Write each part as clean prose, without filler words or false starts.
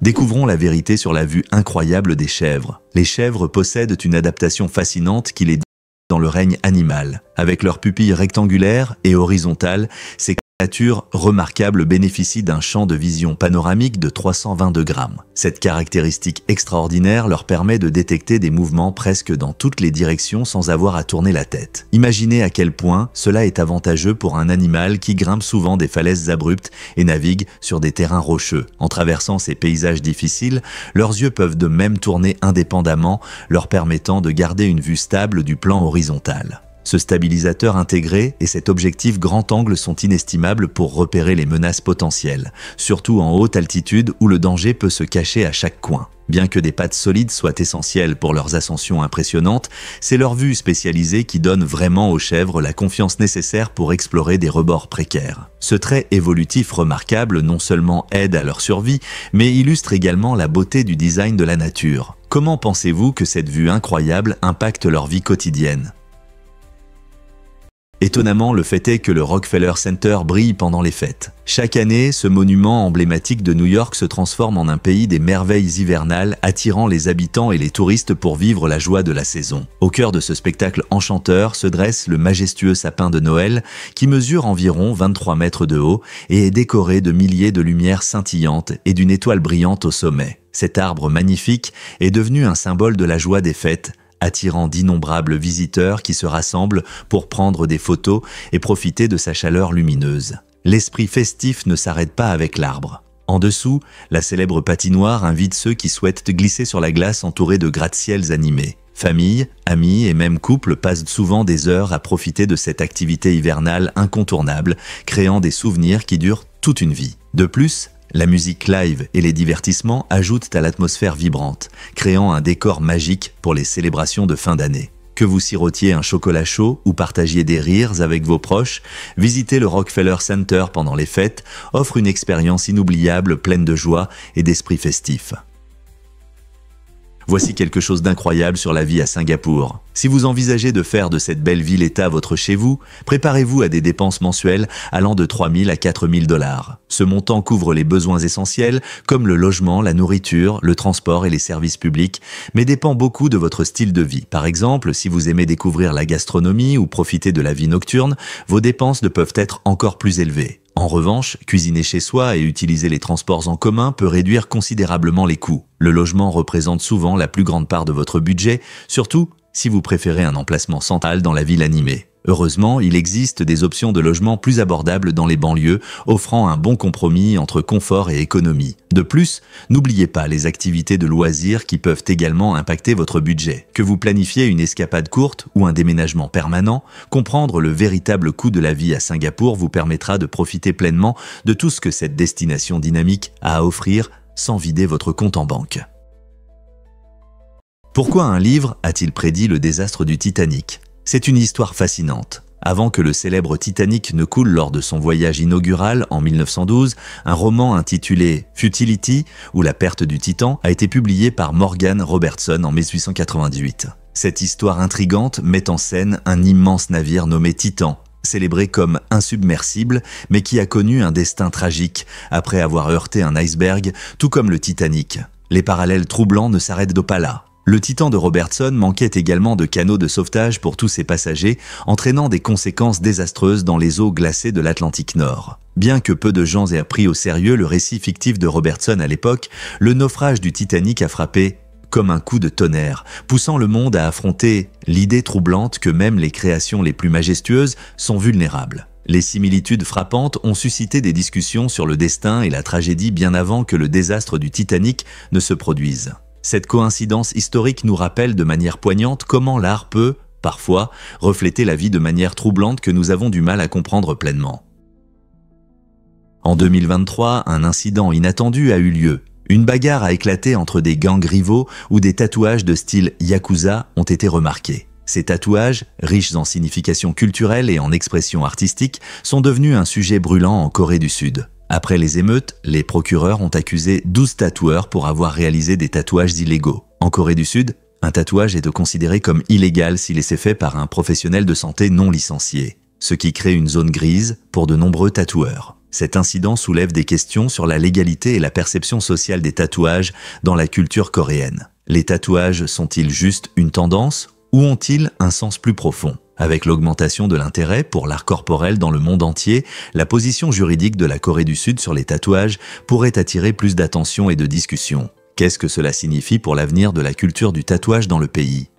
Découvrons la vérité sur la vue incroyable des chèvres. Les chèvres possèdent une adaptation fascinante qui les dit dans le règne animal. Avec leurs pupilles rectangulaires et horizontales, ces créatures remarquables bénéficient d'un champ de vision panoramique de 322 grammes. Cette caractéristique extraordinaire leur permet de détecter des mouvements presque dans toutes les directions sans avoir à tourner la tête. Imaginez à quel point cela est avantageux pour un animal qui grimpe souvent des falaises abruptes et navigue sur des terrains rocheux. En traversant ces paysages difficiles, leurs yeux peuvent de même tourner indépendamment, leur permettant de garder une vue stable du plan horizontal. Ce stabilisateur intégré et cet objectif grand angle sont inestimables pour repérer les menaces potentielles, surtout en haute altitude où le danger peut se cacher à chaque coin. Bien que des pattes solides soient essentielles pour leurs ascensions impressionnantes, c'est leur vue spécialisée qui donne vraiment aux chèvres la confiance nécessaire pour explorer des rebords précaires. Ce trait évolutif remarquable non seulement aide à leur survie, mais illustre également la beauté du design de la nature. Comment pensez-vous que cette vue incroyable impacte leur vie quotidienne ? Étonnamment, le fait est que le Rockefeller Center brille pendant les fêtes. Chaque année, ce monument emblématique de New York se transforme en un pays des merveilles hivernales, attirant les habitants et les touristes pour vivre la joie de la saison. Au cœur de ce spectacle enchanteur se dresse le majestueux sapin de Noël, qui mesure environ 23 mètres de haut et est décoré de milliers de lumières scintillantes et d'une étoile brillante au sommet. Cet arbre magnifique est devenu un symbole de la joie des fêtes, attirant d'innombrables visiteurs qui se rassemblent pour prendre des photos et profiter de sa chaleur lumineuse. L'esprit festif ne s'arrête pas avec l'arbre. En dessous, la célèbre patinoire invite ceux qui souhaitent glisser sur la glace entourés de gratte-ciels animés. Familles, amis et même couples passent souvent des heures à profiter de cette activité hivernale incontournable, créant des souvenirs qui durent toute une vie. De plus, la musique live et les divertissements ajoutent à l'atmosphère vibrante, créant un décor magique pour les célébrations de fin d'année. Que vous sirotiez un chocolat chaud ou partagiez des rires avec vos proches, visiter le Rockefeller Center pendant les fêtes offre une expérience inoubliable pleine de joie et d'esprit festif. Voici quelque chose d'incroyable sur la vie à Singapour. Si vous envisagez de faire de cette belle ville-État votre chez-vous, préparez-vous à des dépenses mensuelles allant de 3 000 à 4 000 $. Ce montant couvre les besoins essentiels comme le logement, la nourriture, le transport et les services publics, mais dépend beaucoup de votre style de vie. Par exemple, si vous aimez découvrir la gastronomie ou profiter de la vie nocturne, vos dépenses ne peuvent être encore plus élevées. En revanche, cuisiner chez soi et utiliser les transports en commun peut réduire considérablement les coûts. Le logement représente souvent la plus grande part de votre budget, surtout si vous préférez un emplacement central dans la ville animée. Heureusement, il existe des options de logement plus abordables dans les banlieues, offrant un bon compromis entre confort et économie. De plus, n'oubliez pas les activités de loisirs qui peuvent également impacter votre budget. Que vous planifiez une escapade courte ou un déménagement permanent, comprendre le véritable coût de la vie à Singapour vous permettra de profiter pleinement de tout ce que cette destination dynamique a à offrir sans vider votre compte en banque. Pourquoi un livre a-t-il prédit le désastre du Titanic ? C'est une histoire fascinante. Avant que le célèbre Titanic ne coule lors de son voyage inaugural en 1912, un roman intitulé Futility, ou La perte du Titan, a été publié par Morgan Robertson en 1898. Cette histoire intrigante met en scène un immense navire nommé Titan, célébré comme insubmersible, mais qui a connu un destin tragique après avoir heurté un iceberg, tout comme le Titanic. Les parallèles troublants ne s'arrêtent pas là. Le Titan de Robertson manquait également de canaux de sauvetage pour tous ses passagers, entraînant des conséquences désastreuses dans les eaux glacées de l'Atlantique Nord. Bien que peu de gens aient pris au sérieux le récit fictif de Robertson à l'époque, le naufrage du Titanic a frappé comme un coup de tonnerre, poussant le monde à affronter l'idée troublante que même les créations les plus majestueuses sont vulnérables. Les similitudes frappantes ont suscité des discussions sur le destin et la tragédie bien avant que le désastre du Titanic ne se produise. Cette coïncidence historique nous rappelle de manière poignante comment l'art peut, parfois, refléter la vie de manière troublante que nous avons du mal à comprendre pleinement. En 2023, un incident inattendu a eu lieu. Une bagarre a éclaté entre des gangs rivaux où des tatouages de style yakuza ont été remarqués. Ces tatouages, riches en signification culturelle et en expression artistique, sont devenus un sujet brûlant en Corée du Sud. Après les émeutes, les procureurs ont accusé 12 tatoueurs pour avoir réalisé des tatouages illégaux. En Corée du Sud, un tatouage est considéré comme illégal s'il est fait par un professionnel de santé non licencié, ce qui crée une zone grise pour de nombreux tatoueurs. Cet incident soulève des questions sur la légalité et la perception sociale des tatouages dans la culture coréenne. Les tatouages sont-ils juste une tendance ou ont-ils un sens plus profond? Avec l'augmentation de l'intérêt pour l'art corporel dans le monde entier, la position juridique de la Corée du Sud sur les tatouages pourrait attirer plus d'attention et de discussion. Qu'est-ce que cela signifie pour l'avenir de la culture du tatouage dans le pays?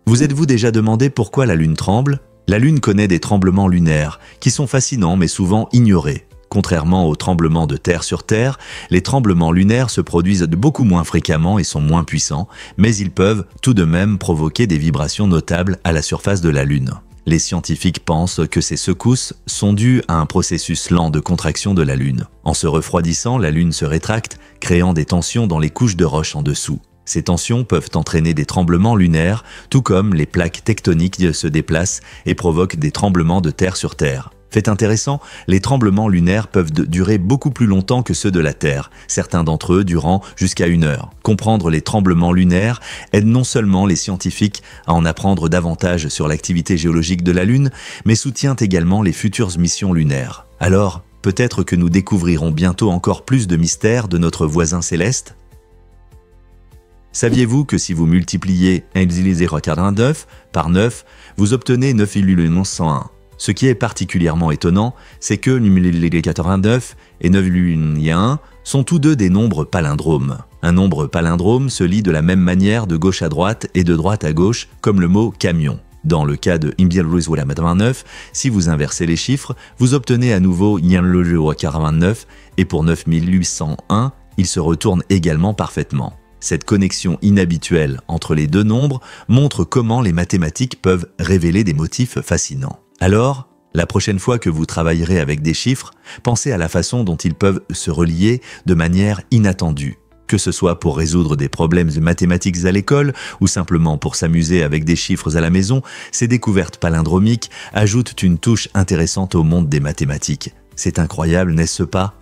Vous êtes-vous déjà demandé pourquoi la Lune tremble? La Lune connaît des tremblements lunaires, qui sont fascinants mais souvent ignorés. Contrairement aux tremblements de terre sur Terre, les tremblements lunaires se produisent beaucoup moins fréquemment et sont moins puissants, mais ils peuvent tout de même provoquer des vibrations notables à la surface de la Lune. Les scientifiques pensent que ces secousses sont dues à un processus lent de contraction de la Lune. En se refroidissant, la Lune se rétracte, créant des tensions dans les couches de roches en dessous. Ces tensions peuvent entraîner des tremblements lunaires, tout comme les plaques tectoniques se déplacent et provoquent des tremblements de terre sur Terre. Fait intéressant, les tremblements lunaires peuvent durer beaucoup plus longtemps que ceux de la Terre, certains d'entre eux durant jusqu'à 1 heure. Comprendre les tremblements lunaires aide non seulement les scientifiques à en apprendre davantage sur l'activité géologique de la Lune, mais soutient également les futures missions lunaires. Alors, peut-être que nous découvrirons bientôt encore plus de mystères de notre voisin céleste? Saviez-vous que si vous multipliez 1,049 par 9, vous obtenez 9,901? Ce qui est particulièrement étonnant, c'est que 9,89 et 9,1 sont tous deux des nombres palindromes. Un nombre palindrome se lit de la même manière de gauche à droite et de droite à gauche, comme le mot camion. Dans le cas de 9,89, si vous inversez les chiffres, vous obtenez à nouveau 9,49 et pour 9801, il se retourne également parfaitement. Cette connexion inhabituelle entre les deux nombres montre comment les mathématiques peuvent révéler des motifs fascinants. Alors, la prochaine fois que vous travaillerez avec des chiffres, pensez à la façon dont ils peuvent se relier de manière inattendue. Que ce soit pour résoudre des problèmes mathématiques à l'école ou simplement pour s'amuser avec des chiffres à la maison, ces découvertes palindromiques ajoutent une touche intéressante au monde des mathématiques. C'est incroyable, n'est-ce pas?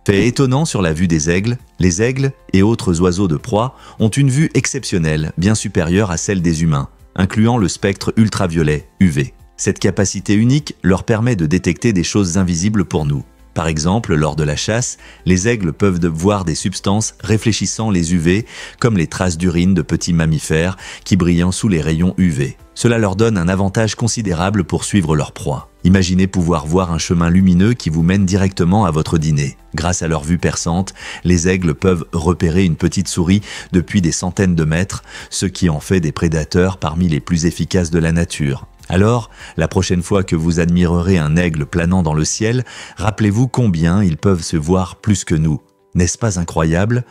Fait étonnant sur la vue des aigles, les aigles et autres oiseaux de proie ont une vue exceptionnelle, bien supérieure à celle des humains, incluant le spectre ultraviolet, UV. Cette capacité unique leur permet de détecter des choses invisibles pour nous. Par exemple, lors de la chasse, les aigles peuvent voir des substances réfléchissant les UV, comme les traces d'urine de petits mammifères qui brillent sous les rayons UV. Cela leur donne un avantage considérable pour suivre leur proie. Imaginez pouvoir voir un chemin lumineux qui vous mène directement à votre dîner. Grâce à leur vue perçante, les aigles peuvent repérer une petite souris depuis des centaines de mètres, ce qui en fait des prédateurs parmi les plus efficaces de la nature. Alors, la prochaine fois que vous admirerez un aigle planant dans le ciel, rappelez-vous combien ils peuvent se voir plus que nous. N'est-ce pas incroyable?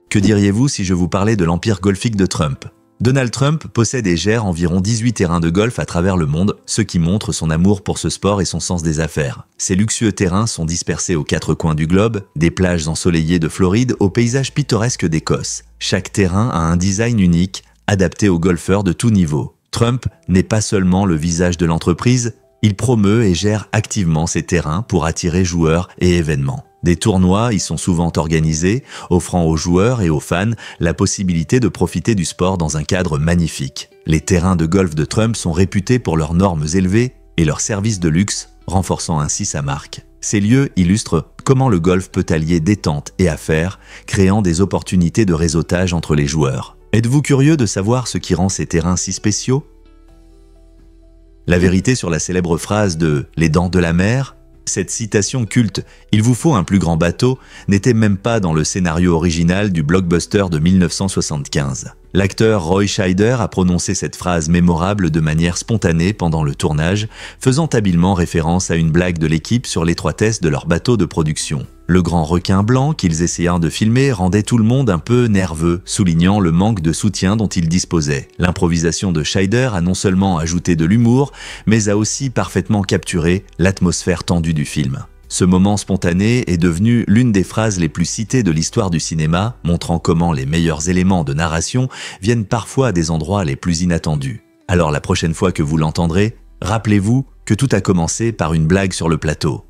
Que diriez-vous si je vous parlais de l'empire golfique de Trump? Donald Trump possède et gère environ 18 terrains de golf à travers le monde, ce qui montre son amour pour ce sport et son sens des affaires. Ces luxueux terrains sont dispersés aux 4 coins du globe, des plages ensoleillées de Floride aux paysages pittoresques d'Écosse. Chaque terrain a un design unique, adapté aux golfeurs de tout niveau. Trump n'est pas seulement le visage de l'entreprise, il promeut et gère activement ces terrains pour attirer joueurs et événements. Des tournois y sont souvent organisés, offrant aux joueurs et aux fans la possibilité de profiter du sport dans un cadre magnifique. Les terrains de golf de Trump sont réputés pour leurs normes élevées et leurs services de luxe, renforçant ainsi sa marque. Ces lieux illustrent comment le golf peut allier détente et affaires, créant des opportunités de réseautage entre les joueurs. Êtes-vous curieux de savoir ce qui rend ces terrains si spéciaux? La vérité sur la célèbre phrase de « Les dents de la mer », cette citation culte « Il vous faut un plus grand bateau » n'était même pas dans le scénario original du blockbuster de 1975. L'acteur Roy Scheider a prononcé cette phrase mémorable de manière spontanée pendant le tournage, faisant habilement référence à une blague de l'équipe sur l'étroitesse de leur bateau de production. Le grand requin blanc qu'ils essayaient de filmer rendait tout le monde un peu nerveux, soulignant le manque de soutien dont ils disposaient. L'improvisation de Scheider a non seulement ajouté de l'humour, mais a aussi parfaitement capturé l'atmosphère tendue du film. Ce moment spontané est devenu l'une des phrases les plus citées de l'histoire du cinéma, montrant comment les meilleurs éléments de narration viennent parfois à des endroits les plus inattendus. Alors la prochaine fois que vous l'entendrez, rappelez-vous que tout a commencé par une blague sur le plateau.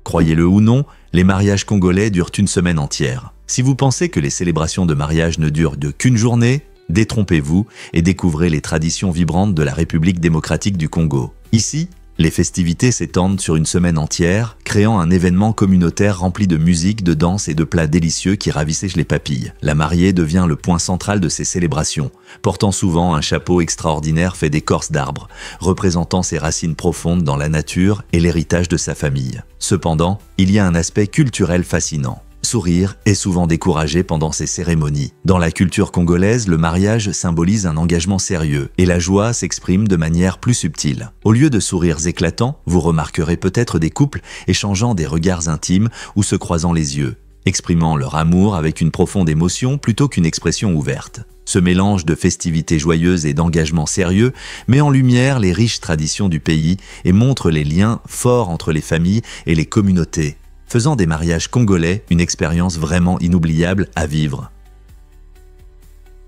Croyez-le ou non, les mariages congolais durent une semaine entière. Si vous pensez que les célébrations de mariage ne durent qu'une journée, détrompez-vous et découvrez les traditions vibrantes de la République démocratique du Congo. Ici, les festivités s'étendent sur une semaine entière, créant un événement communautaire rempli de musique, de danse et de plats délicieux qui ravissaient les papilles. La mariée devient le point central de ces célébrations, portant souvent un chapeau extraordinaire fait d'écorce d'arbres, représentant ses racines profondes dans la nature et l'héritage de sa famille. Cependant, il y a un aspect culturel fascinant. Sourire est souvent découragé pendant ces cérémonies. Dans la culture congolaise, le mariage symbolise un engagement sérieux et la joie s'exprime de manière plus subtile. Au lieu de sourires éclatants, vous remarquerez peut-être des couples échangeant des regards intimes ou se croisant les yeux, exprimant leur amour avec une profonde émotion plutôt qu'une expression ouverte. Ce mélange de festivités joyeuses et d'engagement sérieux met en lumière les riches traditions du pays et montre les liens forts entre les familles et les communautés, faisant des mariages congolais une expérience vraiment inoubliable à vivre.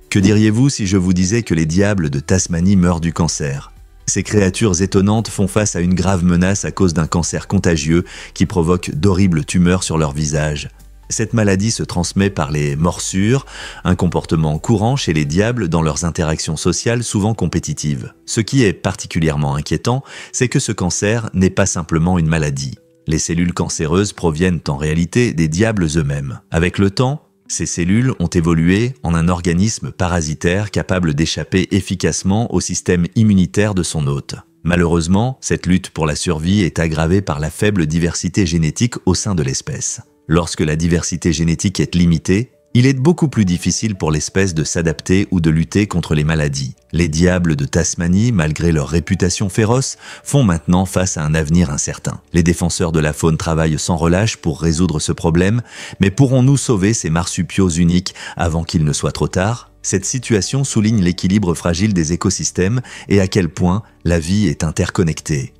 Que diriez-vous si je vous disais que les diables de Tasmanie meurent du cancer? Ces créatures étonnantes font face à une grave menace à cause d'un cancer contagieux qui provoque d'horribles tumeurs sur leur visage. Cette maladie se transmet par les morsures, un comportement courant chez les diables dans leurs interactions sociales souvent compétitives. Ce qui est particulièrement inquiétant, c'est que ce cancer n'est pas simplement une maladie. Les cellules cancéreuses proviennent en réalité des diables eux-mêmes. Avec le temps, ces cellules ont évolué en un organisme parasitaire capable d'échapper efficacement au système immunitaire de son hôte. Malheureusement, cette lutte pour la survie est aggravée par la faible diversité génétique au sein de l'espèce. Lorsque la diversité génétique est limitée, il est beaucoup plus difficile pour l'espèce de s'adapter ou de lutter contre les maladies. Les diables de Tasmanie, malgré leur réputation féroce, font maintenant face à un avenir incertain. Les défenseurs de la faune travaillent sans relâche pour résoudre ce problème, mais pourrons-nous sauver ces marsupiaux uniques avant qu'il ne soit trop tard? Cette situation souligne l'équilibre fragile des écosystèmes et à quel point la vie est interconnectée.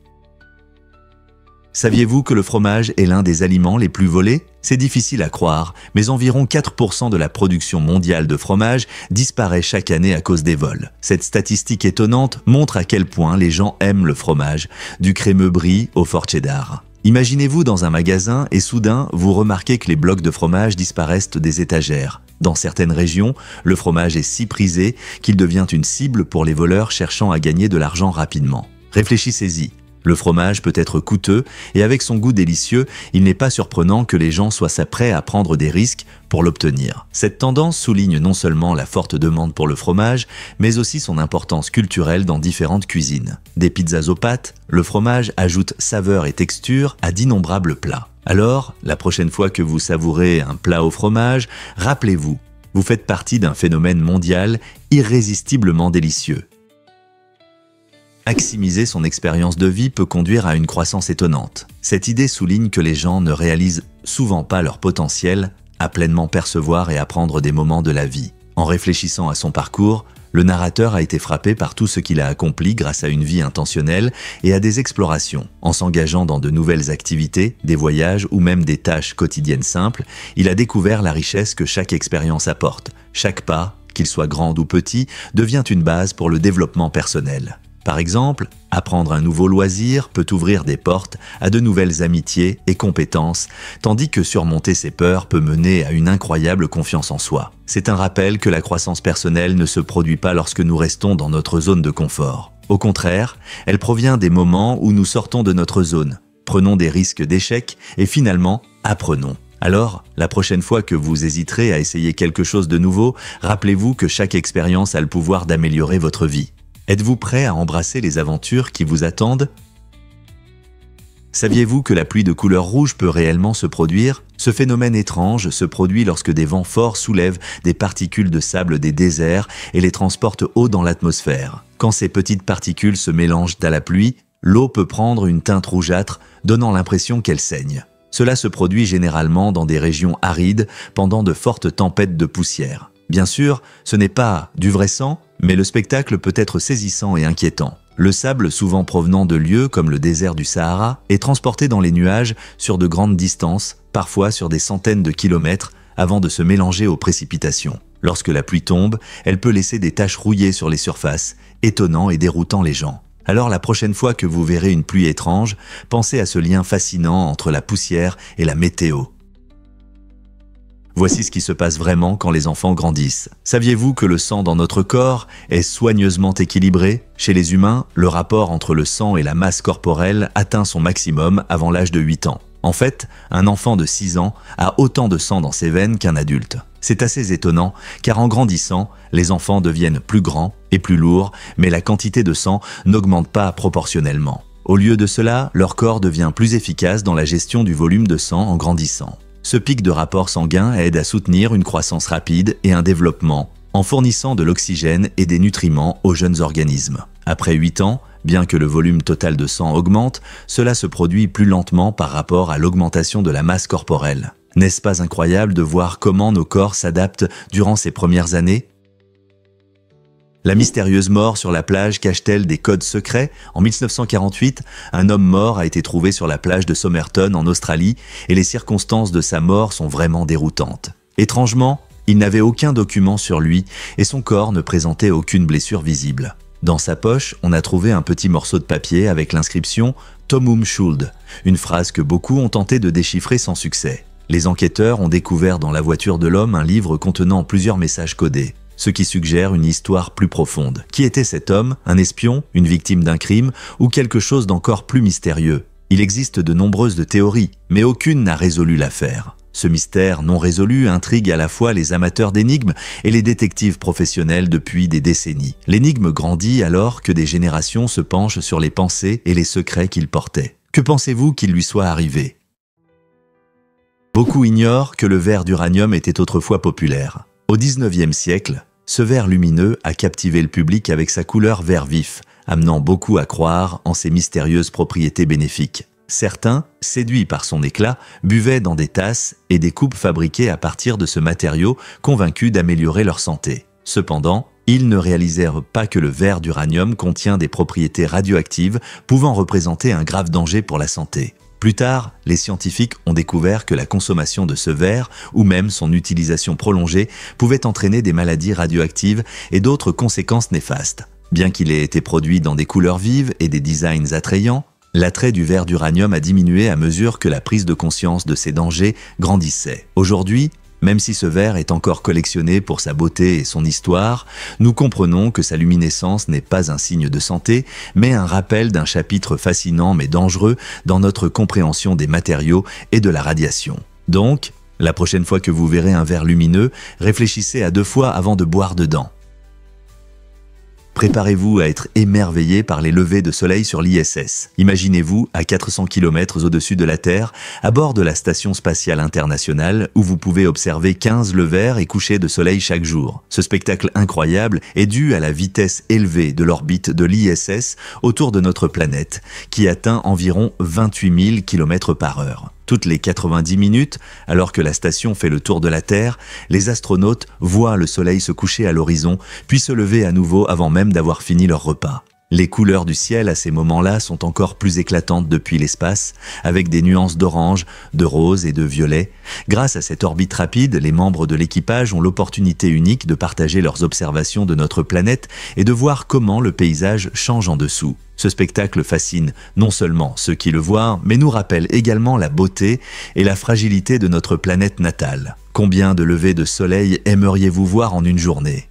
Saviez-vous que le fromage est l'un des aliments les plus volés? C'est difficile à croire, mais environ 4% de la production mondiale de fromage disparaît chaque année à cause des vols. Cette statistique étonnante montre à quel point les gens aiment le fromage, du crémeux brie au fort cheddar. Imaginez-vous dans un magasin et soudain, vous remarquez que les blocs de fromage disparaissent des étagères. Dans certaines régions, le fromage est si prisé qu'il devient une cible pour les voleurs cherchant à gagner de l'argent rapidement. Réfléchissez-y. Le fromage peut être coûteux et avec son goût délicieux, il n'est pas surprenant que les gens soient prêts à prendre des risques pour l'obtenir. Cette tendance souligne non seulement la forte demande pour le fromage, mais aussi son importance culturelle dans différentes cuisines. Des pizzas aux pâtes, le fromage ajoute saveur et texture à d'innombrables plats. Alors, la prochaine fois que vous savourez un plat au fromage, rappelez-vous, vous faites partie d'un phénomène mondial irrésistiblement délicieux. Maximiser son expérience de vie peut conduire à une croissance étonnante. Cette idée souligne que les gens ne réalisent souvent pas leur potentiel à pleinement percevoir et apprendre des moments de la vie. En réfléchissant à son parcours, le narrateur a été frappé par tout ce qu'il a accompli grâce à une vie intentionnelle et à des explorations. En s'engageant dans de nouvelles activités, des voyages ou même des tâches quotidiennes simples, il a découvert la richesse que chaque expérience apporte. Chaque pas, qu'il soit grand ou petit, devient une base pour le développement personnel. Par exemple, apprendre un nouveau loisir peut ouvrir des portes à de nouvelles amitiés et compétences, tandis que surmonter ses peurs peut mener à une incroyable confiance en soi. C'est un rappel que la croissance personnelle ne se produit pas lorsque nous restons dans notre zone de confort. Au contraire, elle provient des moments où nous sortons de notre zone, prenons des risques d'échec et finalement apprenons. Alors, la prochaine fois que vous hésiterez à essayer quelque chose de nouveau, rappelez-vous que chaque expérience a le pouvoir d'améliorer votre vie. Êtes-vous prêt à embrasser les aventures qui vous attendent? Saviez-vous que la pluie de couleur rouge peut réellement se produire? Ce phénomène étrange se produit lorsque des vents forts soulèvent des particules de sable des déserts et les transportent haut dans l'atmosphère. Quand ces petites particules se mélangent à la pluie, l'eau peut prendre une teinte rougeâtre, donnant l'impression qu'elle saigne. Cela se produit généralement dans des régions arides pendant de fortes tempêtes de poussière. Bien sûr, ce n'est pas du vrai sang, mais le spectacle peut être saisissant et inquiétant. Le sable, souvent provenant de lieux comme le désert du Sahara, est transporté dans les nuages sur de grandes distances, parfois sur des centaines de kilomètres, avant de se mélanger aux précipitations. Lorsque la pluie tombe, elle peut laisser des taches rouillées sur les surfaces, étonnant et déroutant les gens. Alors la prochaine fois que vous verrez une pluie étrange, pensez à ce lien fascinant entre la poussière et la météo. Voici ce qui se passe vraiment quand les enfants grandissent. Saviez-vous que le sang dans notre corps est soigneusement équilibré? Chez les humains, le rapport entre le sang et la masse corporelle atteint son maximum avant l'âge de 8 ans. En fait, un enfant de 6 ans a autant de sang dans ses veines qu'un adulte. C'est assez étonnant, car en grandissant, les enfants deviennent plus grands et plus lourds, mais la quantité de sang n'augmente pas proportionnellement. Au lieu de cela, leur corps devient plus efficace dans la gestion du volume de sang en grandissant. Ce pic de rapport sanguin aide à soutenir une croissance rapide et un développement, en fournissant de l'oxygène et des nutriments aux jeunes organismes. Après 8 ans, bien que le volume total de sang augmente, cela se produit plus lentement par rapport à l'augmentation de la masse corporelle. N'est-ce pas incroyable de voir comment nos corps s'adaptent durant ces premières années? La mystérieuse mort sur la plage cache-t-elle des codes secrets? En 1948, un homme mort a été trouvé sur la plage de Somerton en Australie et les circonstances de sa mort sont vraiment déroutantes. Étrangement, il n'avait aucun document sur lui et son corps ne présentait aucune blessure visible. Dans sa poche, on a trouvé un petit morceau de papier avec l'inscription « Tomum Schuld », une phrase que beaucoup ont tenté de déchiffrer sans succès. Les enquêteurs ont découvert dans la voiture de l'homme un livre contenant plusieurs messages codés, ce qui suggère une histoire plus profonde. Qui était cet homme? Un espion? Une victime d'un crime? Ou quelque chose d'encore plus mystérieux? Il existe de nombreuses théories, mais aucune n'a résolu l'affaire. Ce mystère non résolu intrigue à la fois les amateurs d'énigmes et les détectives professionnels depuis des décennies. L'énigme grandit alors que des générations se penchent sur les pensées et les secrets qu'il portait. Que pensez-vous qu'il lui soit arrivé? Beaucoup ignorent que le verre d'uranium était autrefois populaire. Au XIXe siècle, ce verre lumineux a captivé le public avec sa couleur vert vif, amenant beaucoup à croire en ses mystérieuses propriétés bénéfiques. Certains, séduits par son éclat, buvaient dans des tasses et des coupes fabriquées à partir de ce matériau, convaincus d'améliorer leur santé. Cependant, ils ne réalisèrent pas que le verre d'uranium contient des propriétés radioactives pouvant représenter un grave danger pour la santé. Plus tard, les scientifiques ont découvert que la consommation de ce verre, ou même son utilisation prolongée, pouvait entraîner des maladies radioactives et d'autres conséquences néfastes. Bien qu'il ait été produit dans des couleurs vives et des designs attrayants, l'attrait du verre d'uranium a diminué à mesure que la prise de conscience de ces dangers grandissait. Aujourd'hui, même si ce verre est encore collectionné pour sa beauté et son histoire, nous comprenons que sa luminescence n'est pas un signe de santé, mais un rappel d'un chapitre fascinant mais dangereux dans notre compréhension des matériaux et de la radiation. Donc, la prochaine fois que vous verrez un verre lumineux, réfléchissez à 2 fois avant de boire dedans. Préparez-vous à être émerveillé par les levées de soleil sur l'ISS. Imaginez-vous à 400 km au-dessus de la Terre, à bord de la Station spatiale internationale, où vous pouvez observer 15 levers et couchers de soleil chaque jour. Ce spectacle incroyable est dû à la vitesse élevée de l'orbite de l'ISS autour de notre planète, qui atteint environ 28 000 km/h. Toutes les 90 minutes, alors que la station fait le tour de la Terre, les astronautes voient le soleil se coucher à l'horizon, puis se lever à nouveau avant même d'avoir fini leur repas. Les couleurs du ciel à ces moments-là sont encore plus éclatantes depuis l'espace, avec des nuances d'orange, de rose et de violet. Grâce à cette orbite rapide, les membres de l'équipage ont l'opportunité unique de partager leurs observations de notre planète et de voir comment le paysage change en dessous. Ce spectacle fascine non seulement ceux qui le voient, mais nous rappelle également la beauté et la fragilité de notre planète natale. Combien de levées de soleil aimeriez-vous voir en une journée ?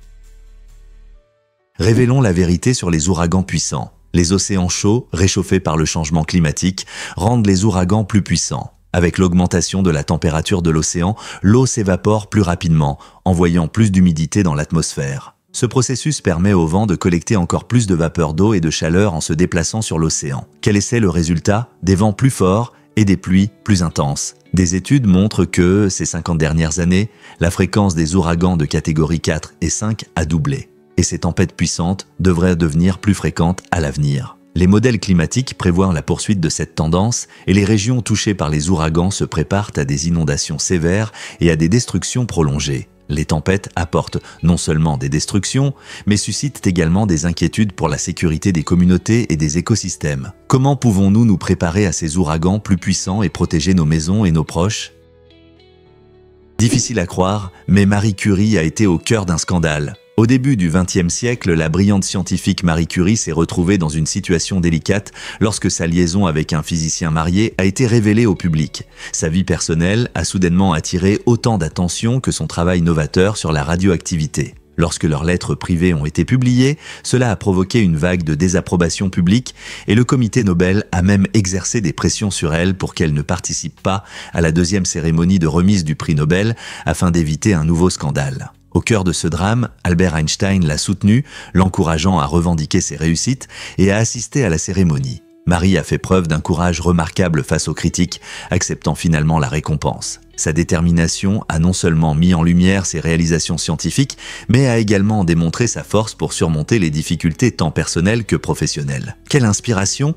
Révélons la vérité sur les ouragans puissants. Les océans chauds, réchauffés par le changement climatique, rendent les ouragans plus puissants. Avec l'augmentation de la température de l'océan, l'eau s'évapore plus rapidement, envoyant plus d'humidité dans l'atmosphère. Ce processus permet au vent de collecter encore plus de vapeur d'eau et de chaleur en se déplaçant sur l'océan. Quel est le résultat? Des vents plus forts et des pluies plus intenses. Des études montrent que, ces 50 dernières années, la fréquence des ouragans de catégorie 4 et 5 a doublé. Et ces tempêtes puissantes devraient devenir plus fréquentes à l'avenir. Les modèles climatiques prévoient la poursuite de cette tendance et les régions touchées par les ouragans se préparent à des inondations sévères et à des destructions prolongées. Les tempêtes apportent non seulement des destructions, mais suscitent également des inquiétudes pour la sécurité des communautés et des écosystèmes. Comment pouvons-nous nous préparer à ces ouragans plus puissants et protéger nos maisons et nos proches ? Difficile à croire, mais Marie Curie a été au cœur d'un scandale. Au début du XXe siècle, la brillante scientifique Marie Curie s'est retrouvée dans une situation délicate lorsque sa liaison avec un physicien marié a été révélée au public. Sa vie personnelle a soudainement attiré autant d'attention que son travail novateur sur la radioactivité. Lorsque leurs lettres privées ont été publiées, cela a provoqué une vague de désapprobation publique et le comité Nobel a même exercé des pressions sur elle pour qu'elle ne participe pas à la deuxième cérémonie de remise du prix Nobel afin d'éviter un nouveau scandale. Au cœur de ce drame, Albert Einstein l'a soutenu, l'encourageant à revendiquer ses réussites et à assister à la cérémonie. Marie a fait preuve d'un courage remarquable face aux critiques, acceptant finalement la récompense. Sa détermination a non seulement mis en lumière ses réalisations scientifiques, mais a également démontré sa force pour surmonter les difficultés tant personnelles que professionnelles. Quelle inspiration!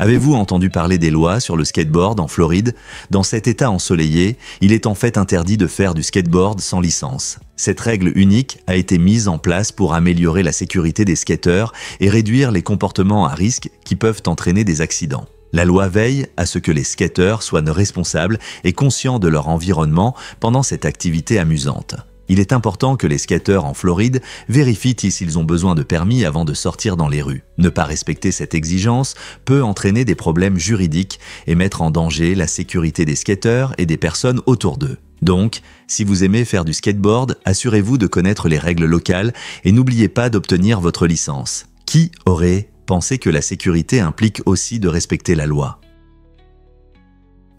Avez-vous entendu parler des lois sur le skateboard en Floride? Dans cet état ensoleillé, il est en fait interdit de faire du skateboard sans licence. Cette règle unique a été mise en place pour améliorer la sécurité des skateurs et réduire les comportements à risque qui peuvent entraîner des accidents. La loi veille à ce que les skateurs soient responsables et conscients de leur environnement pendant cette activité amusante. Il est important que les skateurs en Floride vérifient s'ils ont besoin de permis avant de sortir dans les rues. Ne pas respecter cette exigence peut entraîner des problèmes juridiques et mettre en danger la sécurité des skateurs et des personnes autour d'eux. Donc, si vous aimez faire du skateboard, assurez-vous de connaître les règles locales et n'oubliez pas d'obtenir votre licence. Qui aurait pensé que la sécurité implique aussi de respecter la loi?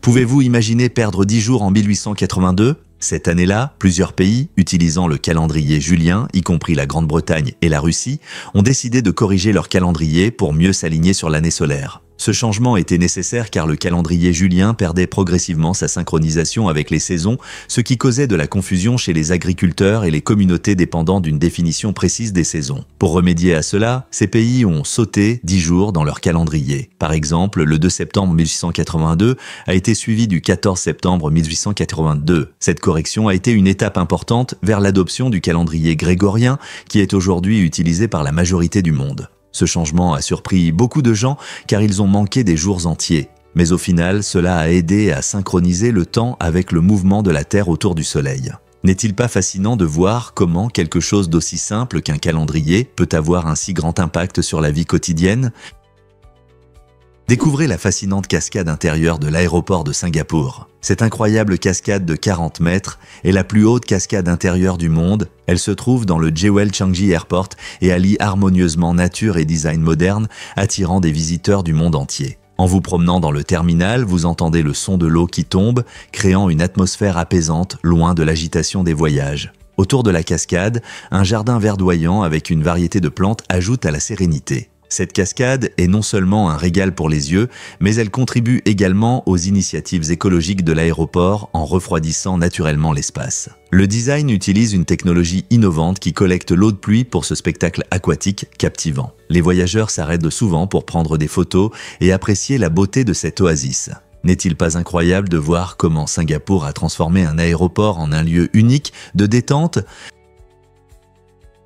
Pouvez-vous imaginer perdre 10 jours en 1882 ? Cette année-là, plusieurs pays, utilisant le calendrier julien, y compris la Grande-Bretagne et la Russie, ont décidé de corriger leur calendrier pour mieux s'aligner sur l'année solaire. Ce changement était nécessaire car le calendrier julien perdait progressivement sa synchronisation avec les saisons, ce qui causait de la confusion chez les agriculteurs et les communautés dépendant d'une définition précise des saisons. Pour remédier à cela, ces pays ont sauté 10 jours dans leur calendrier. Par exemple, le 2 septembre 1882 a été suivi du 14 septembre 1882. Cette correction a été une étape importante vers l'adoption du calendrier grégorien qui est aujourd'hui utilisé par la majorité du monde. Ce changement a surpris beaucoup de gens car ils ont manqué des jours entiers. Mais au final, cela a aidé à synchroniser le temps avec le mouvement de la Terre autour du Soleil. N'est-il pas fascinant de voir comment quelque chose d'aussi simple qu'un calendrier peut avoir un si grand impact sur la vie quotidienne ? Découvrez la fascinante cascade intérieure de l'aéroport de Singapour. Cette incroyable cascade de 40 mètres est la plus haute cascade intérieure du monde. Elle se trouve dans le Jewel Changi Airport et allie harmonieusement nature et design moderne, attirant des visiteurs du monde entier. En vous promenant dans le terminal, vous entendez le son de l'eau qui tombe, créant une atmosphère apaisante, loin de l'agitation des voyages. Autour de la cascade, un jardin verdoyant avec une variété de plantes ajoute à la sérénité. Cette cascade est non seulement un régal pour les yeux, mais elle contribue également aux initiatives écologiques de l'aéroport en refroidissant naturellement l'espace. Le design utilise une technologie innovante qui collecte l'eau de pluie pour ce spectacle aquatique captivant. Les voyageurs s'arrêtent souvent pour prendre des photos et apprécier la beauté de cette oasis. N'est-il pas incroyable de voir comment Singapour a transformé un aéroport en un lieu unique de détente?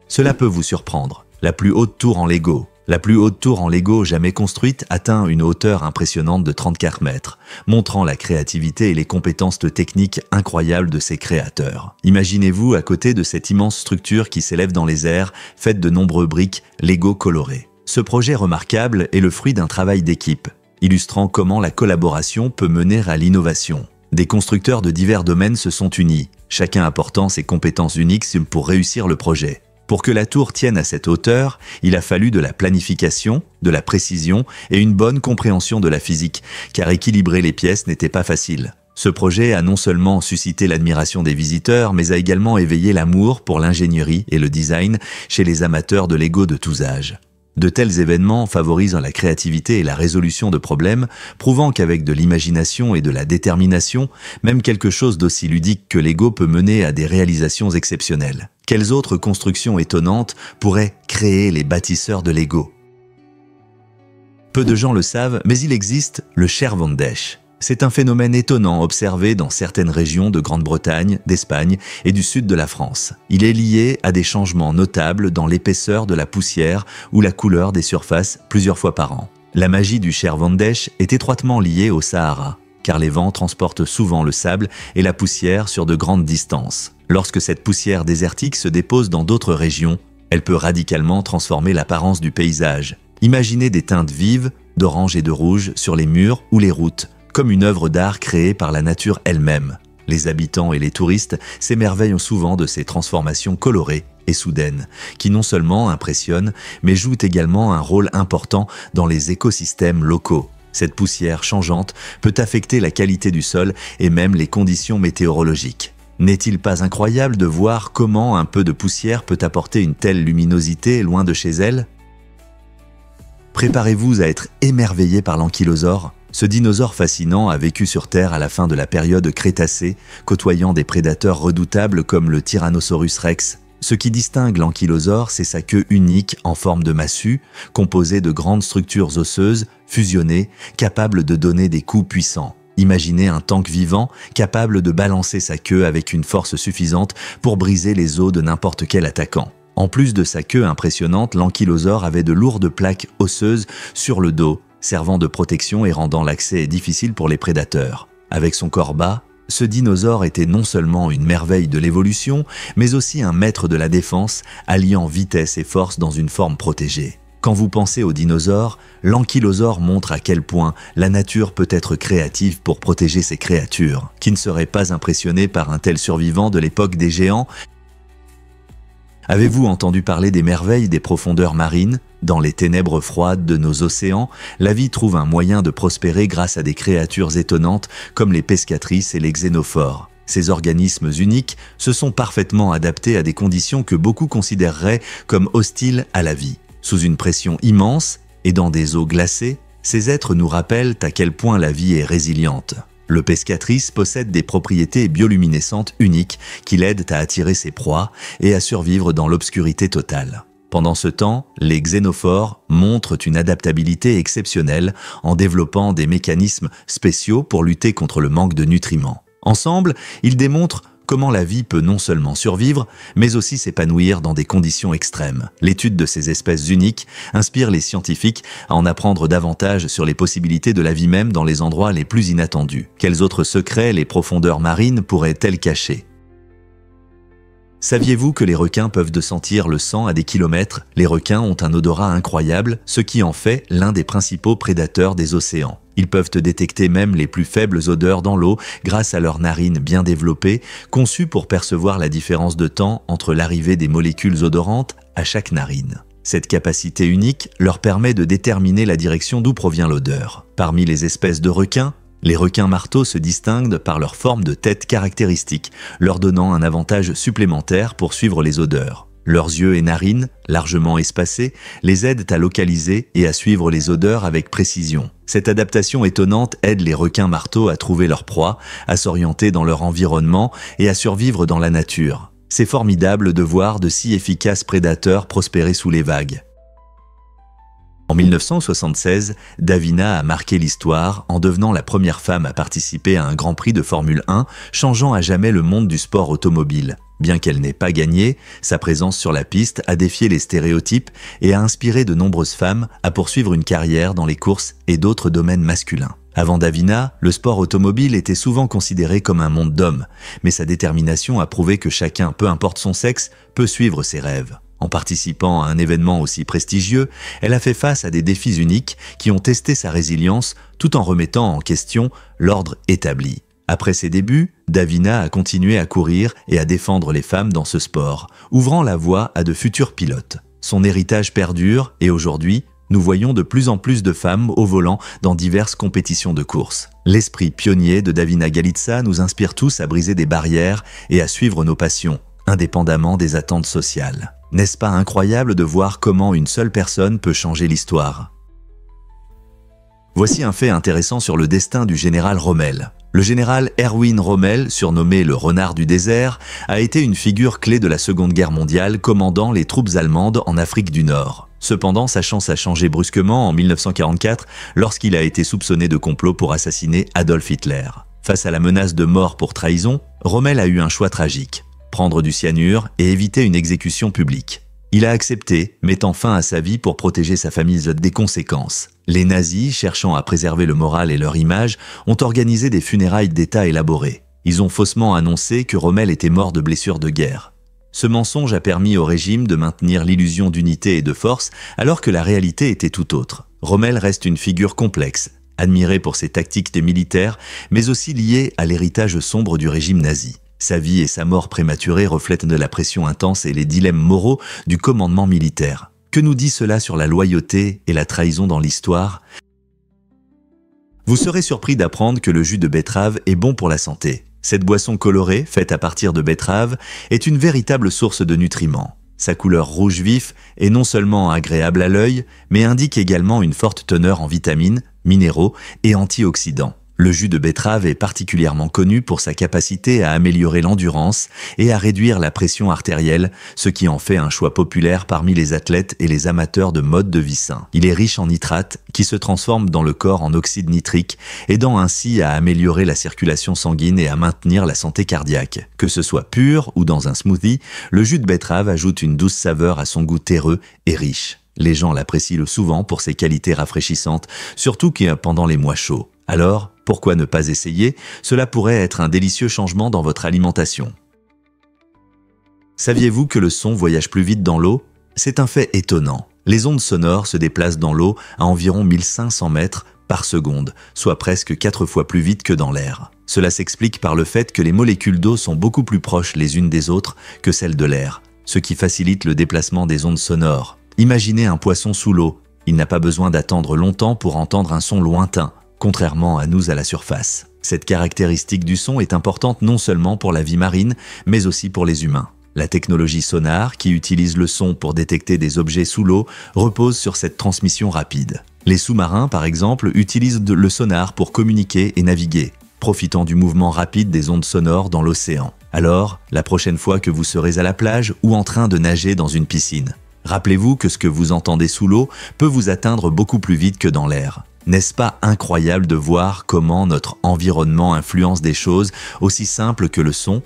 Cela peut vous surprendre. La plus haute tour en Lego. La plus haute tour en Lego jamais construite atteint une hauteur impressionnante de 34 mètres, montrant la créativité et les compétences techniques incroyables de ses créateurs. Imaginez-vous à côté de cette immense structure qui s'élève dans les airs, faite de nombreux briques Lego colorées. Ce projet remarquable est le fruit d'un travail d'équipe, illustrant comment la collaboration peut mener à l'innovation. Des constructeurs de divers domaines se sont unis, chacun apportant ses compétences uniques pour réussir le projet. Pour que la tour tienne à cette hauteur, il a fallu de la planification, de la précision et une bonne compréhension de la physique, car équilibrer les pièces n'était pas facile. Ce projet a non seulement suscité l'admiration des visiteurs, mais a également éveillé l'amour pour l'ingénierie et le design chez les amateurs de Lego de tous âges. De tels événements favorisent la créativité et la résolution de problèmes, prouvant qu'avec de l'imagination et de la détermination, même quelque chose d'aussi ludique que Lego peut mener à des réalisations exceptionnelles. Quelles autres constructions étonnantes pourraient créer les bâtisseurs de Lego? Peu de gens le savent, mais il existe le Chervandesh. C'est un phénomène étonnant observé dans certaines régions de Grande-Bretagne, d'Espagne et du sud de la France. Il est lié à des changements notables dans l'épaisseur de la poussière ou la couleur des surfaces plusieurs fois par an. La magie du Chervandesh est étroitement liée au Sahara. car les vents transportent souvent le sable et la poussière sur de grandes distances. Lorsque cette poussière désertique se dépose dans d'autres régions, elle peut radicalement transformer l'apparence du paysage. Imaginez des teintes vives, d'orange et de rouge, sur les murs ou les routes, comme une œuvre d'art créée par la nature elle-même. Les habitants et les touristes s'émerveillent souvent de ces transformations colorées et soudaines, qui non seulement impressionnent, mais jouent également un rôle important dans les écosystèmes locaux. Cette poussière changeante peut affecter la qualité du sol et même les conditions météorologiques. N'est-il pas incroyable de voir comment un peu de poussière peut apporter une telle luminosité loin de chez elle? Préparez-vous à être émerveillé par l'ankylosaure. Ce dinosaure fascinant a vécu sur Terre à la fin de la période Crétacée, côtoyant des prédateurs redoutables comme le Tyrannosaurus rex. Ce qui distingue l'ankylosaure, c'est sa queue unique en forme de massue, composée de grandes structures osseuses, fusionnées, capables de donner des coups puissants. Imaginez un tank vivant, capable de balancer sa queue avec une force suffisante pour briser les os de n'importe quel attaquant. En plus de sa queue impressionnante, l'ankylosaure avait de lourdes plaques osseuses sur le dos, servant de protection et rendant l'accès difficile pour les prédateurs. Avec son corps bas, ce dinosaure était non seulement une merveille de l'évolution, mais aussi un maître de la défense, alliant vitesse et force dans une forme protégée. Quand vous pensez aux dinosaures, l'ankylosaure montre à quel point la nature peut être créative pour protéger ses créatures. Qui ne serait pas impressionné par un tel survivant de l'époque des géants? Avez-vous entendu parler des merveilles des profondeurs marines? Dans les ténèbres froides de nos océans, la vie trouve un moyen de prospérer grâce à des créatures étonnantes comme les pescatrices et les xénophores. Ces organismes uniques se sont parfaitement adaptés à des conditions que beaucoup considéreraient comme hostiles à la vie. Sous une pression immense et dans des eaux glacées, ces êtres nous rappellent à quel point la vie est résiliente. Le pescatrice possède des propriétés bioluminescentes uniques qui l'aident à attirer ses proies et à survivre dans l'obscurité totale. Pendant ce temps, les xénophores montrent une adaptabilité exceptionnelle en développant des mécanismes spéciaux pour lutter contre le manque de nutriments. Ensemble, ils démontrent comment la vie peut non seulement survivre, mais aussi s'épanouir dans des conditions extrêmes. L'étude de ces espèces uniques inspire les scientifiques à en apprendre davantage sur les possibilités de la vie même dans les endroits les plus inattendus. Quels autres secrets les profondeurs marines pourraient-elles cacher? Saviez-vous que les requins peuvent sentir le sang à des kilomètres? Les requins ont un odorat incroyable, ce qui en fait l'un des principaux prédateurs des océans. Ils peuvent détecter même les plus faibles odeurs dans l'eau grâce à leurs narines bien développées, conçues pour percevoir la différence de temps entre l'arrivée des molécules odorantes à chaque narine. Cette capacité unique leur permet de déterminer la direction d'où provient l'odeur. Parmi les espèces de requins, les requins marteaux se distinguent par leur forme de tête caractéristique, leur donnant un avantage supplémentaire pour suivre les odeurs. Leurs yeux et narines, largement espacés, les aident à localiser et à suivre les odeurs avec précision. Cette adaptation étonnante aide les requins marteaux à trouver leur proie, à s'orienter dans leur environnement et à survivre dans la nature. C'est formidable de voir de si efficaces prédateurs prospérer sous les vagues. En 1976, Davina a marqué l'histoire en devenant la première femme à participer à un Grand Prix de Formule 1, changeant à jamais le monde du sport automobile. Bien qu'elle n'ait pas gagné, sa présence sur la piste a défié les stéréotypes et a inspiré de nombreuses femmes à poursuivre une carrière dans les courses et d'autres domaines masculins. Avant Davina, le sport automobile était souvent considéré comme un monde d'hommes, mais sa détermination a prouvé que chacun, peu importe son sexe, peut suivre ses rêves. En participant à un événement aussi prestigieux, elle a fait face à des défis uniques qui ont testé sa résilience tout en remettant en question l'ordre établi. Après ses débuts, Davina a continué à courir et à défendre les femmes dans ce sport, ouvrant la voie à de futurs pilotes. Son héritage perdure et aujourd'hui, nous voyons de plus en plus de femmes au volant dans diverses compétitions de course. L'esprit pionnier de Davina Galica nous inspire tous à briser des barrières et à suivre nos passions, indépendamment des attentes sociales. N'est-ce pas incroyable de voir comment une seule personne peut changer l'histoire? Voici un fait intéressant sur le destin du général Rommel. Le général Erwin Rommel, surnommé le renard du désert, a été une figure clé de la Seconde Guerre mondiale, commandant les troupes allemandes en Afrique du Nord. Cependant, sa chance a changé brusquement en 1944 lorsqu'il a été soupçonné de complot pour assassiner Adolf Hitler. Face à la menace de mort pour trahison, Rommel a eu un choix tragique: prendre du cyanure et éviter une exécution publique. Il a accepté, mettant fin à sa vie pour protéger sa famille des conséquences. Les nazis, cherchant à préserver le moral et leur image, ont organisé des funérailles d'État élaborées. Ils ont faussement annoncé que Rommel était mort de blessures de guerre. Ce mensonge a permis au régime de maintenir l'illusion d'unité et de force, alors que la réalité était tout autre. Rommel reste une figure complexe, admiré pour ses tactiques des militaires, mais aussi lié à l'héritage sombre du régime nazi. Sa vie et sa mort prématurée reflètent de la pression intense et les dilemmes moraux du commandement militaire. Que nous dit cela sur la loyauté et la trahison dans l'histoire? Vous serez surpris d'apprendre que le jus de betterave est bon pour la santé. Cette boisson colorée, faite à partir de betterave, est une véritable source de nutriments. Sa couleur rouge vif est non seulement agréable à l'œil, mais indique également une forte teneur en vitamines, minéraux et antioxydants. Le jus de betterave est particulièrement connu pour sa capacité à améliorer l'endurance et à réduire la pression artérielle, ce qui en fait un choix populaire parmi les athlètes et les amateurs de mode de vie sain. Il est riche en nitrates qui se transforment dans le corps en oxyde nitrique, aidant ainsi à améliorer la circulation sanguine et à maintenir la santé cardiaque. Que ce soit pur ou dans un smoothie, le jus de betterave ajoute une douce saveur à son goût terreux et riche. Les gens l'apprécient souvent pour ses qualités rafraîchissantes, surtout pendant les mois chauds. Alors, pourquoi ne pas essayer? Cela pourrait être un délicieux changement dans votre alimentation. Saviez-vous que le son voyage plus vite dans l'eau? C'est un fait étonnant. Les ondes sonores se déplacent dans l'eau à environ 1500 mètres par seconde, soit presque 4 fois plus vite que dans l'air. Cela s'explique par le fait que les molécules d'eau sont beaucoup plus proches les unes des autres que celles de l'air, ce qui facilite le déplacement des ondes sonores. Imaginez un poisson sous l'eau. Il n'a pas besoin d'attendre longtemps pour entendre un son lointain, contrairement à nous à la surface. Cette caractéristique du son est importante non seulement pour la vie marine, mais aussi pour les humains. La technologie sonar, qui utilise le son pour détecter des objets sous l'eau, repose sur cette transmission rapide. Les sous-marins, par exemple, utilisent le sonar pour communiquer et naviguer, profitant du mouvement rapide des ondes sonores dans l'océan. Alors, la prochaine fois que vous serez à la plage ou en train de nager dans une piscine, rappelez-vous que ce que vous entendez sous l'eau peut vous atteindre beaucoup plus vite que dans l'air. N'est-ce pas incroyable de voir comment notre environnement influence des choses aussi simples que le son?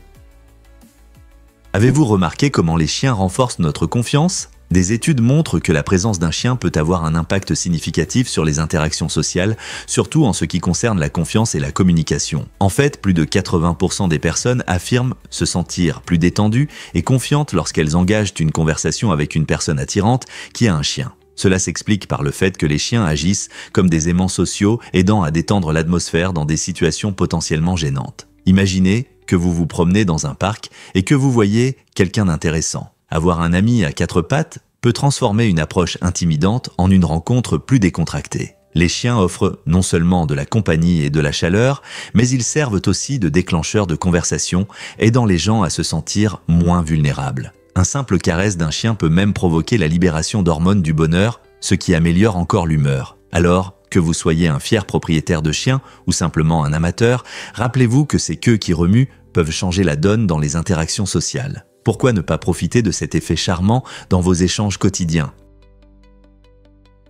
Avez-vous remarqué comment les chiens renforcent notre confiance? Des études montrent que la présence d'un chien peut avoir un impact significatif sur les interactions sociales, surtout en ce qui concerne la confiance et la communication. En fait, plus de 80% des personnes affirment se sentir plus détendues et confiantes lorsqu'elles engagent une conversation avec une personne attirante qui a un chien. Cela s'explique par le fait que les chiens agissent comme des aimants sociaux, aidant à détendre l'atmosphère dans des situations potentiellement gênantes. Imaginez que vous vous promenez dans un parc et que vous voyez quelqu'un d'intéressant. Avoir un ami à 4 pattes peut transformer une approche intimidante en une rencontre plus décontractée. Les chiens offrent non seulement de la compagnie et de la chaleur, mais ils servent aussi de déclencheurs de conversation, aidant les gens à se sentir moins vulnérables. Un simple caresse d'un chien peut même provoquer la libération d'hormones du bonheur, ce qui améliore encore l'humeur. Alors, que vous soyez un fier propriétaire de chien ou simplement un amateur, rappelez-vous que ces queues qui remuent peuvent changer la donne dans les interactions sociales. Pourquoi ne pas profiter de cet effet charmant dans vos échanges quotidiens?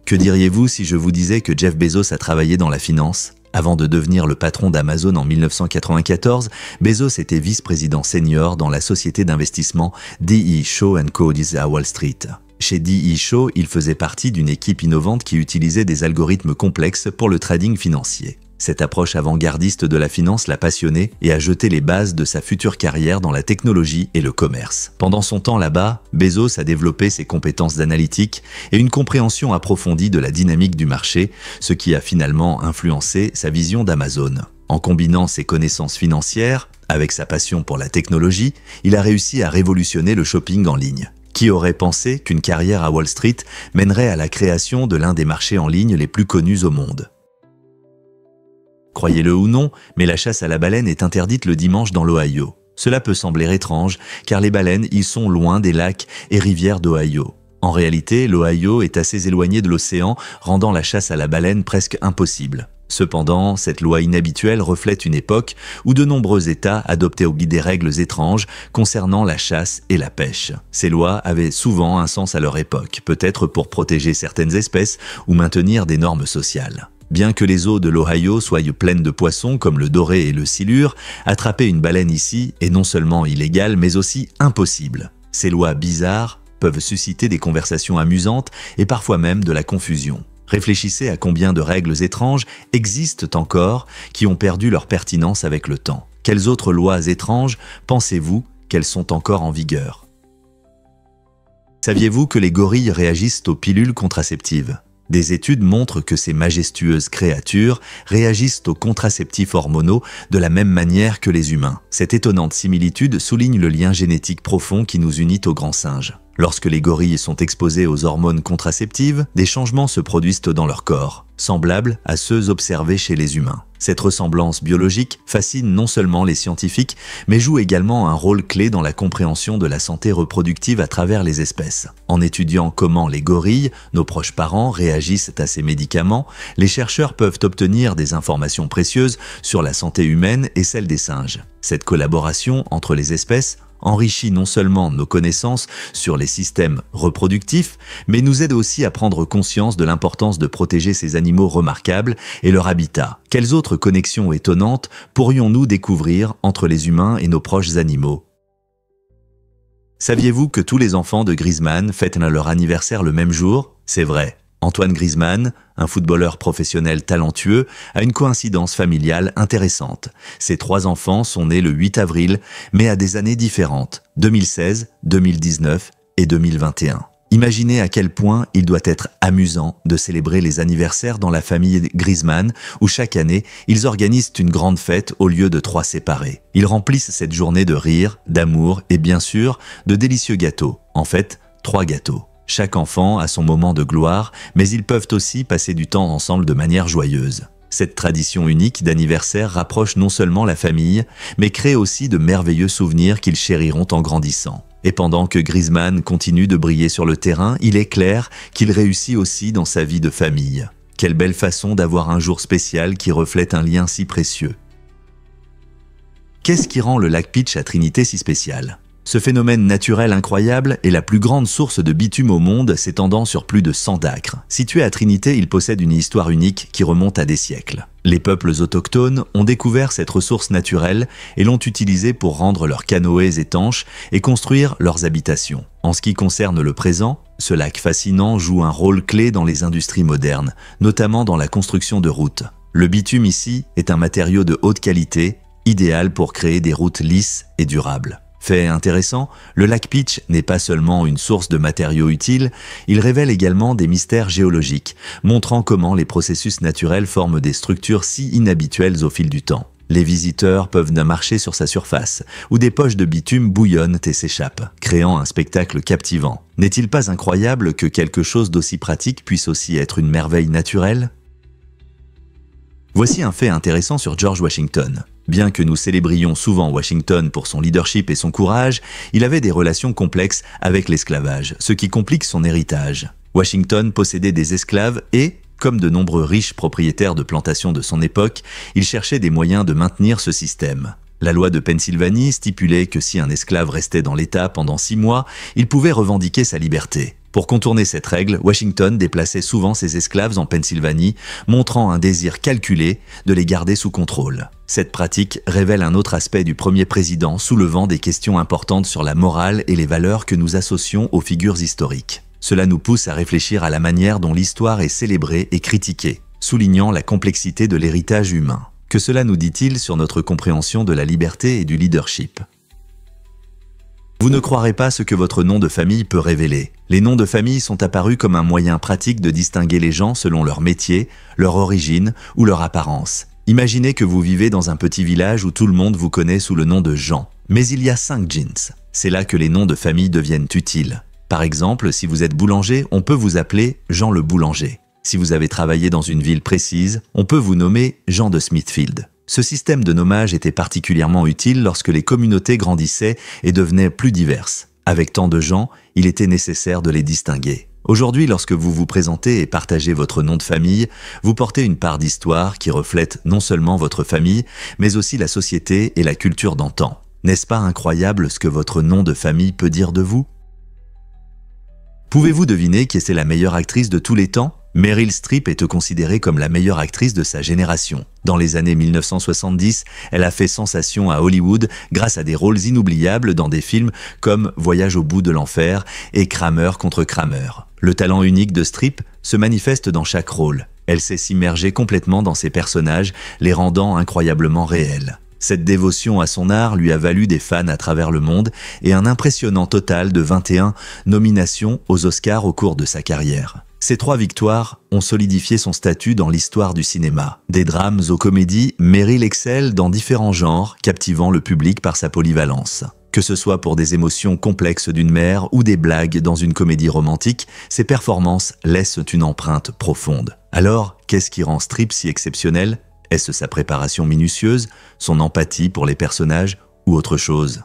Que diriez-vous si je vous disais que Jeff Bezos a travaillé dans la finance? Avant de devenir le patron d'Amazon en 1994, Bezos était vice-président senior dans la société d'investissement D.E. Shaw & Co. à Wall Street. Chez D.E. Shaw, il faisait partie d'une équipe innovante qui utilisait des algorithmes complexes pour le trading financier. Cette approche avant-gardiste de la finance l'a passionné et a jeté les bases de sa future carrière dans la technologie et le commerce. Pendant son temps là-bas, Bezos a développé ses compétences d'analytique et une compréhension approfondie de la dynamique du marché, ce qui a finalement influencé sa vision d'Amazon. En combinant ses connaissances financières avec sa passion pour la technologie, il a réussi à révolutionner le shopping en ligne. Qui aurait pensé qu'une carrière à Wall Street mènerait à la création de l'un des marchés en ligne les plus connus au monde? Croyez-le ou non, mais la chasse à la baleine est interdite le dimanche dans l'Ohio. Cela peut sembler étrange, car les baleines y sont loin des lacs et rivières d'Ohio. En réalité, l'Ohio est assez éloigné de l'océan, rendant la chasse à la baleine presque impossible. Cependant, cette loi inhabituelle reflète une époque où de nombreux États adoptaient des règles étranges concernant la chasse et la pêche. Ces lois avaient souvent un sens à leur époque, peut-être pour protéger certaines espèces ou maintenir des normes sociales. Bien que les eaux de l'Ohio soient pleines de poissons comme le doré et le silure, attraper une baleine ici est non seulement illégal mais aussi impossible. Ces lois bizarres peuvent susciter des conversations amusantes et parfois même de la confusion. Réfléchissez à combien de règles étranges existent encore qui ont perdu leur pertinence avec le temps. Quelles autres lois étranges pensez-vous qu'elles sont encore en vigueur? Saviez-vous que les gorilles réagissent aux pilules contraceptives? Des études montrent que ces majestueuses créatures réagissent aux contraceptifs hormonaux de la même manière que les humains. Cette étonnante similitude souligne le lien génétique profond qui nous unit aux grands singes. Lorsque les gorilles sont exposés aux hormones contraceptives, des changements se produisent dans leur corps, semblables à ceux observés chez les humains. Cette ressemblance biologique fascine non seulement les scientifiques, mais joue également un rôle clé dans la compréhension de la santé reproductive à travers les espèces. En étudiant comment les gorilles, nos proches parents, réagissent à ces médicaments, les chercheurs peuvent obtenir des informations précieuses sur la santé humaine et celle des singes. Cette collaboration entre les espèces enrichit non seulement nos connaissances sur les systèmes reproductifs, mais nous aide aussi à prendre conscience de l'importance de protéger ces animaux remarquables et leur habitat. Quelles autres connexions étonnantes pourrions-nous découvrir entre les humains et nos proches animaux? Saviez-vous que tous les enfants de Griezmann fêtent leur anniversaire le même jour? C'est vrai. Antoine Griezmann, un footballeur professionnel talentueux, a une coïncidence familiale intéressante. Ses 3 enfants sont nés le 8 avril, mais à des années différentes, 2016, 2019 et 2021. Imaginez à quel point il doit être amusant de célébrer les anniversaires dans la famille Griezmann, où chaque année, ils organisent une grande fête au lieu de 3 séparés. Ils remplissent cette journée de rire, d'amour et bien sûr, de délicieux gâteaux. En fait, 3 gâteaux. Chaque enfant a son moment de gloire, mais ils peuvent aussi passer du temps ensemble de manière joyeuse. Cette tradition unique d'anniversaire rapproche non seulement la famille, mais crée aussi de merveilleux souvenirs qu'ils chériront en grandissant. Et pendant que Griezmann continue de briller sur le terrain, il est clair qu'il réussit aussi dans sa vie de famille. Quelle belle façon d'avoir un jour spécial qui reflète un lien si précieux. Qu'est-ce qui rend le lac Peach à Trinité si spécial ? Ce phénomène naturel incroyable est la plus grande source de bitume au monde, s'étendant sur plus de 100 acres. Situé à Trinité, il possède une histoire unique qui remonte à des siècles. Les peuples autochtones ont découvert cette ressource naturelle et l'ont utilisée pour rendre leurs canoës étanches et construire leurs habitations. En ce qui concerne le présent, ce lac fascinant joue un rôle clé dans les industries modernes, notamment dans la construction de routes. Le bitume ici est un matériau de haute qualité, idéal pour créer des routes lisses et durables. Fait intéressant, le lac Peach n'est pas seulement une source de matériaux utiles, il révèle également des mystères géologiques, montrant comment les processus naturels forment des structures si inhabituelles au fil du temps. Les visiteurs peuvent marcher sur sa surface, où des poches de bitume bouillonnent et s'échappent, créant un spectacle captivant. N'est-il pas incroyable que quelque chose d'aussi pratique puisse aussi être une merveille naturelle ? Voici un fait intéressant sur George Washington. Bien que nous célébrions souvent Washington pour son leadership et son courage, il avait des relations complexes avec l'esclavage, ce qui complique son héritage. Washington possédait des esclaves et, comme de nombreux riches propriétaires de plantations de son époque, il cherchait des moyens de maintenir ce système. La loi de Pennsylvanie stipulait que si un esclave restait dans l'État pendant 6 mois, il pouvait revendiquer sa liberté. Pour contourner cette règle, Washington déplaçait souvent ses esclaves en Pennsylvanie, montrant un désir calculé de les garder sous contrôle. Cette pratique révèle un autre aspect du premier président, soulevant des questions importantes sur la morale et les valeurs que nous associons aux figures historiques. Cela nous pousse à réfléchir à la manière dont l'histoire est célébrée et critiquée, soulignant la complexité de l'héritage humain. Que cela nous dit-il sur notre compréhension de la liberté et du leadership ? Vous ne croirez pas ce que votre nom de famille peut révéler. Les noms de famille sont apparus comme un moyen pratique de distinguer les gens selon leur métier, leur origine ou leur apparence. Imaginez que vous vivez dans un petit village où tout le monde vous connaît sous le nom de Jean. Mais il y a 5 jeans. C'est là que les noms de famille deviennent utiles. Par exemple, si vous êtes boulanger, on peut vous appeler Jean le boulanger. Si vous avez travaillé dans une ville précise, on peut vous nommer Jean de Smithfield. Ce système de nommage était particulièrement utile lorsque les communautés grandissaient et devenaient plus diverses. Avec tant de gens, il était nécessaire de les distinguer. Aujourd'hui, lorsque vous vous présentez et partagez votre nom de famille, vous portez une part d'histoire qui reflète non seulement votre famille, mais aussi la société et la culture d'antan. N'est-ce pas incroyable ce que votre nom de famille peut dire de vous ? Pouvez-vous deviner qui est la meilleure actrice de tous les temps ? Meryl Streep est considérée comme la meilleure actrice de sa génération. Dans les années 1970, elle a fait sensation à Hollywood grâce à des rôles inoubliables dans des films comme Voyage au bout de l'enfer et Kramer contre Kramer. Le talent unique de Streep se manifeste dans chaque rôle. Elle sait s'immerger complètement dans ses personnages, les rendant incroyablement réels. Cette dévotion à son art lui a valu des fans à travers le monde et un impressionnant total de 21 nominations aux Oscars au cours de sa carrière. Ces 3 victoires ont solidifié son statut dans l'histoire du cinéma. Des drames aux comédies, Meryl excelle dans différents genres, captivant le public par sa polyvalence. Que ce soit pour des émotions complexes d'une mère ou des blagues dans une comédie romantique, ses performances laissent une empreinte profonde. Alors, qu'est-ce qui rend Streep si exceptionnelle ? Est-ce sa préparation minutieuse, son empathie pour les personnages ou autre chose ?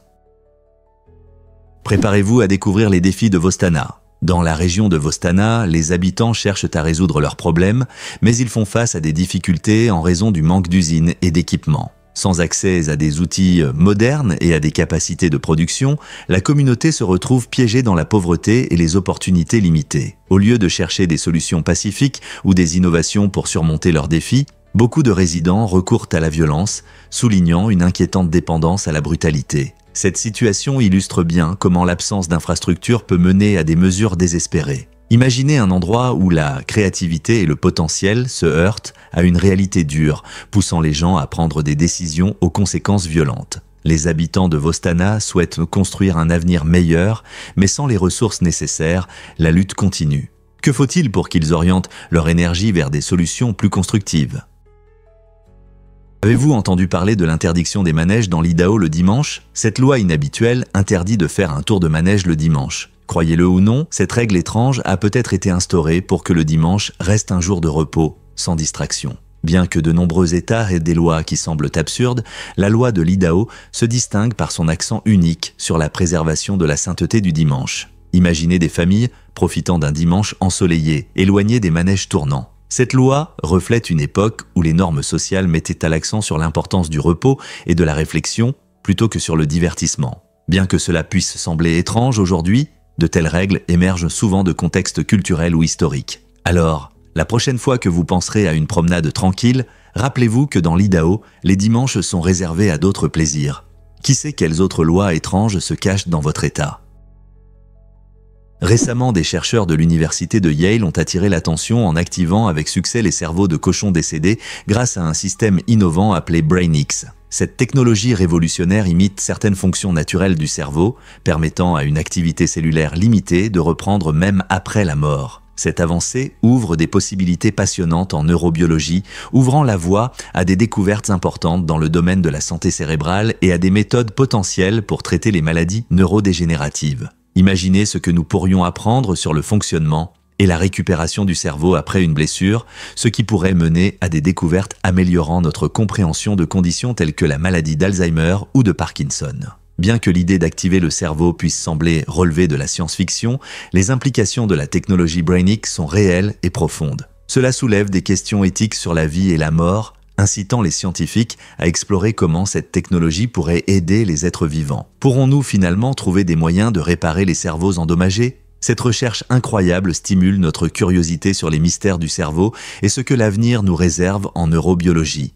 Préparez-vous à découvrir les défis de Vostana. Dans la région de Vostana, les habitants cherchent à résoudre leurs problèmes, mais ils font face à des difficultés en raison du manque d'usines et d'équipements. Sans accès à des outils modernes et à des capacités de production, la communauté se retrouve piégée dans la pauvreté et les opportunités limitées. Au lieu de chercher des solutions pacifiques ou des innovations pour surmonter leurs défis, beaucoup de résidents recourent à la violence, soulignant une inquiétante dépendance à la brutalité. Cette situation illustre bien comment l'absence d'infrastructures peut mener à des mesures désespérées. Imaginez un endroit où la créativité et le potentiel se heurtent à une réalité dure, poussant les gens à prendre des décisions aux conséquences violentes. Les habitants de Vostana souhaitent construire un avenir meilleur, mais sans les ressources nécessaires, la lutte continue. Que faut-il pour qu'ils orientent leur énergie vers des solutions plus constructives ? Avez-vous entendu parler de l'interdiction des manèges dans l'Idaho le dimanche ? Cette loi inhabituelle interdit de faire un tour de manège le dimanche. Croyez-le ou non, cette règle étrange a peut-être été instaurée pour que le dimanche reste un jour de repos, sans distraction. Bien que de nombreux États aient des lois qui semblent absurdes, la loi de l'Idaho se distingue par son accent unique sur la préservation de la sainteté du dimanche. Imaginez des familles profitant d'un dimanche ensoleillé, éloignées des manèges tournants. Cette loi reflète une époque où les normes sociales mettaient à l'accent sur l'importance du repos et de la réflexion plutôt que sur le divertissement. Bien que cela puisse sembler étrange aujourd'hui, de telles règles émergent souvent de contextes culturels ou historiques. Alors, la prochaine fois que vous penserez à une promenade tranquille, rappelez-vous que dans l'Idaho, les dimanches sont réservés à d'autres plaisirs. Qui sait quelles autres lois étranges se cachent dans votre État ? Récemment, des chercheurs de l'université de Yale ont attiré l'attention en activant avec succès les cerveaux de cochons décédés grâce à un système innovant appelé BrainX. Cette technologie révolutionnaire imite certaines fonctions naturelles du cerveau, permettant à une activité cellulaire limitée de reprendre même après la mort. Cette avancée ouvre des possibilités passionnantes en neurobiologie, ouvrant la voie à des découvertes importantes dans le domaine de la santé cérébrale et à des méthodes potentielles pour traiter les maladies neurodégénératives. Imaginez ce que nous pourrions apprendre sur le fonctionnement et la récupération du cerveau après une blessure, ce qui pourrait mener à des découvertes améliorant notre compréhension de conditions telles que la maladie d'Alzheimer ou de Parkinson. Bien que l'idée d'activer le cerveau puisse sembler relever de la science-fiction, les implications de la technologie BrainX sont réelles et profondes. Cela soulève des questions éthiques sur la vie et la mort, incitant les scientifiques à explorer comment cette technologie pourrait aider les êtres vivants. Pourrons-nous finalement trouver des moyens de réparer les cerveaux endommagés ? Cette recherche incroyable stimule notre curiosité sur les mystères du cerveau et ce que l'avenir nous réserve en neurobiologie.